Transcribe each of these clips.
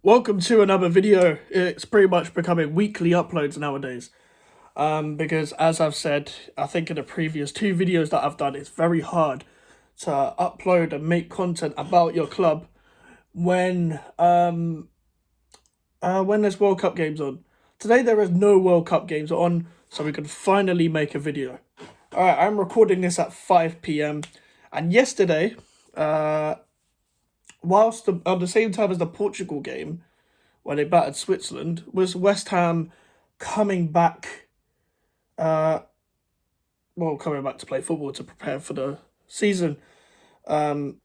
Welcome to another video. It's pretty much becoming weekly uploads nowadays. Because as I've said, I think in the previous two videos that I've done, it's very hard to upload and make content about your club when there's World Cup games on. Today there is no World Cup games on, so we can finally make a video. Alright, I'm recording this at 5 p.m. and yesterday, whilst on the same time as the Portugal game, when they battered Switzerland, was West Ham coming back, coming back to play football to prepare for the season, to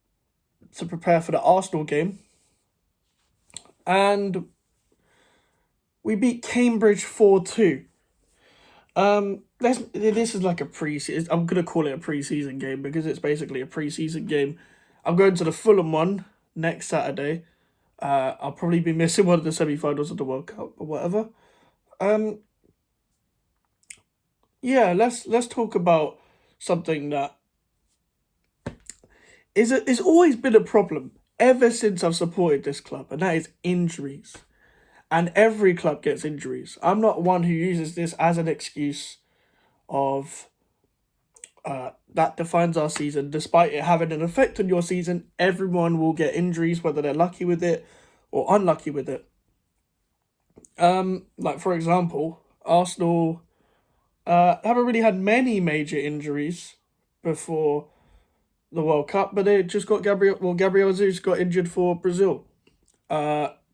prepare for the Arsenal game. And we beat Cambridge 4-2. This is like a pre-season. I'm going to call it a pre-season game because it's basically a pre-season game. I'm going to the Fulham one next Saturday. I'll probably be missing one of the semi-finals of the World Cup or whatever. Yeah, let's talk about something that it's always been a problem ever since I've supported this club, and that is injuries. And every club gets injuries. I'm not one who uses this as an excuse of that defines our season. Despite it having an effect on your season, everyone will get injuries, whether they're lucky with it or unlucky with it. Like for example, Arsenal haven't really had many major injuries before the World Cup, but they just got Gabriel Jesus got injured for Brazil.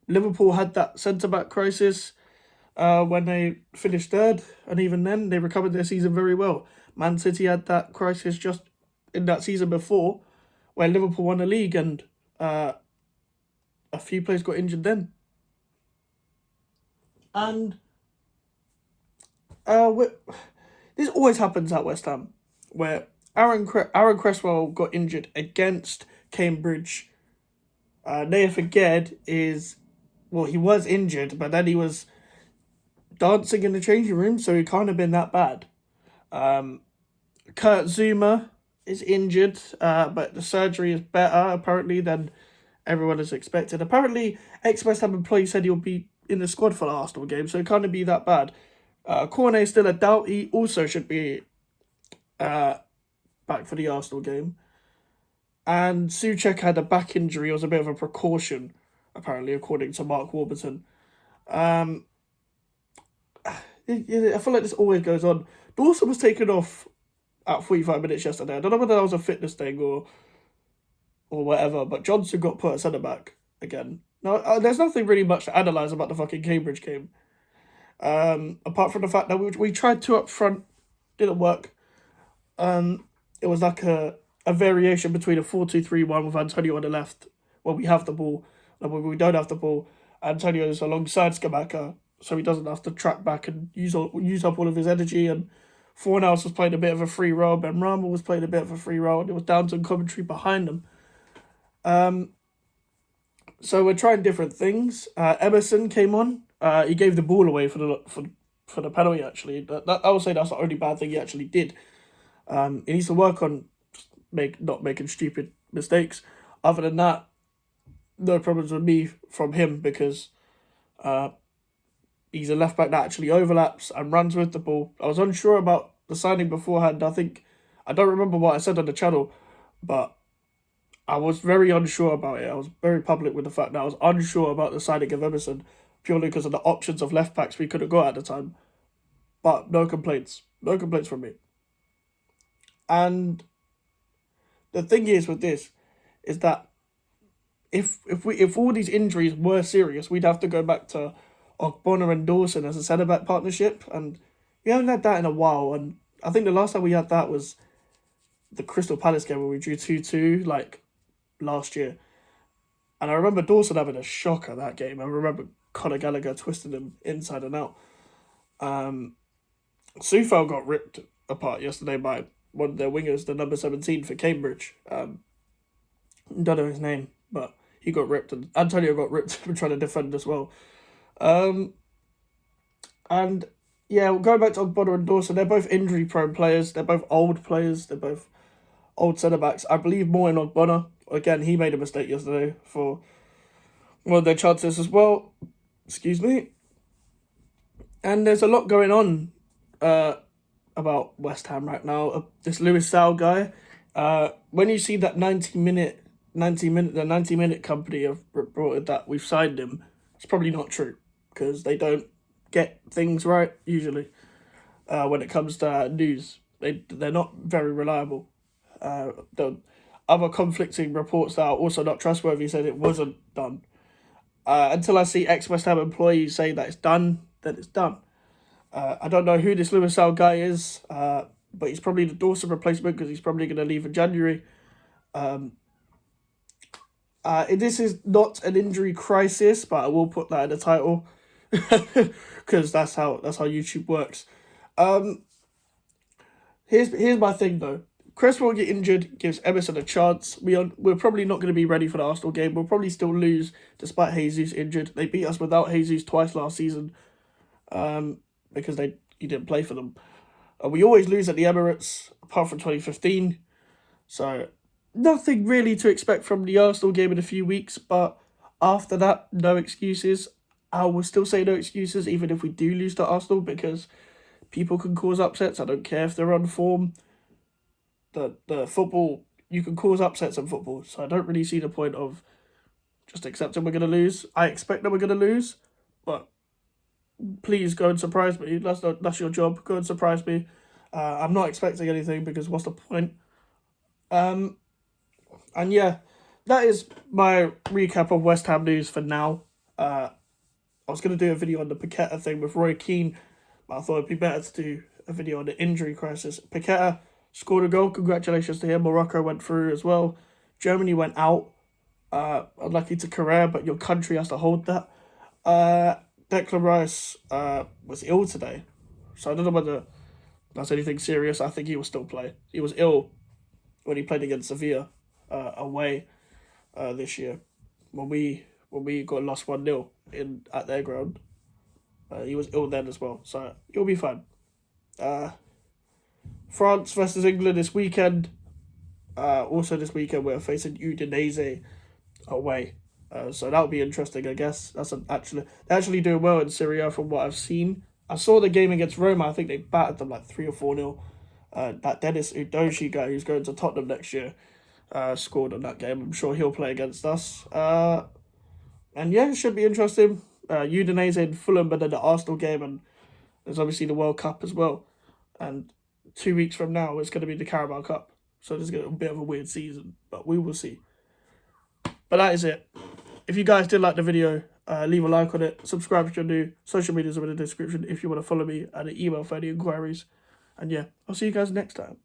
Liverpool had that centre-back crisis when they finished third, and even then they recovered their season very well. Man City had that crisis just in that season before, where Liverpool won the league, and a few players got injured then. And this always happens at West Ham, where Aaron Cresswell got injured against Cambridge. Nathan Ged he was injured, but then he was dancing in the changing room, so he can't have been that bad. Kurt Zuma is injured, but the surgery is better, apparently, than everyone has expected. Apparently, ex-West Ham employee said he'll be in the squad for the Arsenal game, so it can't be that bad. Cornet is still a doubt. He also should be back for the Arsenal game. And Souček had a back injury. It was a bit of a precaution, apparently, according to Mark Warburton. I feel like this always goes on. Dawson was taken off at 45 minutes yesterday. I don't know whether that was a fitness thing or whatever, but Johnson got put at centre-back again. Now, there's nothing really much to analyse about the fucking Cambridge game. Apart from the fact that we tried two up front, didn't work. It was like a variation between a 4-2-3-1 with Antonio on the left when we have the ball, and when we don't have the ball, Antonio's alongside Scamacca, so he doesn't have to track back and use up all of his energy. And Fornals was playing a bit of a free role, Ben Rama was playing a bit of a free role, and it was down to commentary behind them. So we're trying different things. Emerson came on. He gave the ball away for the penalty. Actually, I would say that's the only bad thing he actually did. He needs to work on not making stupid mistakes. Other than that, no problems with me from him because he's a left back that actually overlaps and runs with the ball. I was unsure about the signing beforehand. I don't remember what I said on the channel, but I was very unsure about it. I was very public with the fact that I was unsure about the signing of Emerson purely because of the options of left backs we could have got at the time. But no complaints. No complaints from me. And the thing is with this is that if all these injuries were serious, we'd have to go back to Ogbonna and Dawson as a centre-back partnership, and we haven't had that in a while. And I think the last time we had that was the Crystal Palace game where we drew 2-2 like last year. And I remember Dawson having a shocker that game. I remember Conor Gallagher twisting him inside and out. Soufal got ripped apart yesterday by one of their wingers, the number 17 for Cambridge. Don't know his name, but he got ripped, and Antonio got ripped for trying to defend as well. And yeah, going back to Ogbonna and Dawson, they're both injury-prone players. They're both old players. They're both old centre-backs. I believe more in Ogbonna. Again, he made a mistake yesterday for Well, their chances as well. Excuse me. And there's a lot going on about West Ham right now. This Lewis Sal guy. When you see that 90 minute company have reported that we've signed him, it's probably not true because they don't get things right usually. When it comes to news, they're not very reliable. The other conflicting reports that are also not trustworthy said it wasn't done. Until I see ex West Ham employees say that it's done, then it's done. I don't know who this Lewis Sal guy is, but he's probably the Dawson replacement because he's probably going to leave in January. This is not an injury crisis, but I will put that in the title because that's how YouTube works. Here's my thing though. Chris will get injured, gives Emerson a chance. We're probably not going to be ready for the Arsenal game. We'll probably still lose despite Jesus injured. They beat us without Jesus twice last season, because he didn't play for them. We always lose at the Emirates, apart from 2015. So nothing really to expect from the Arsenal game in a few weeks. But after that, no excuses. I will still say no excuses, even if we do lose to Arsenal, because people can cause upsets. I don't care if they're on form. The football, you can cause upsets in football. So I don't really see the point of just accepting we're going to lose. I expect that we're going to lose, but please go and surprise me. That's your job. Go and surprise me. I'm not expecting anything because what's the point? And yeah, that is my recap of West Ham news for now. I was going to do a video on the Paqueta thing with Roy Keane, but I thought it'd be better to do a video on the injury crisis. Paqueta scored a goal. Congratulations to him. Morocco went through as well. Germany went out. Unlucky to Korea, but your country has to hold that. Declan Rice was ill today, so I don't know whether that's anything serious. I think he will still play. He was ill when he played against Sevilla away this year when we got lost 1-0 at their ground. He was ill then as well, so he'll be fine. France versus England this weekend. Also this weekend we're facing Udinese away. So that'll be interesting, I guess. They're actually doing well in Serie A from what I've seen. I saw the game against Roma. I think they battered them like 3 or 4-0. That Dennis Udogie guy who's going to Tottenham next year scored on that game. I'm sure he'll play against us. And yeah, it should be interesting. Udinese and Fulham, but then the Arsenal game, and there's obviously the World Cup as well. And 2 weeks from now, it's going to be the Carabao Cup. So there's going to be a bit of a weird season, but we will see. But that is it. If you guys did like the video, leave a like on it. Subscribe if you're new. Social medias are in the description if you want to follow me, and an email for any inquiries. And yeah, I'll see you guys next time.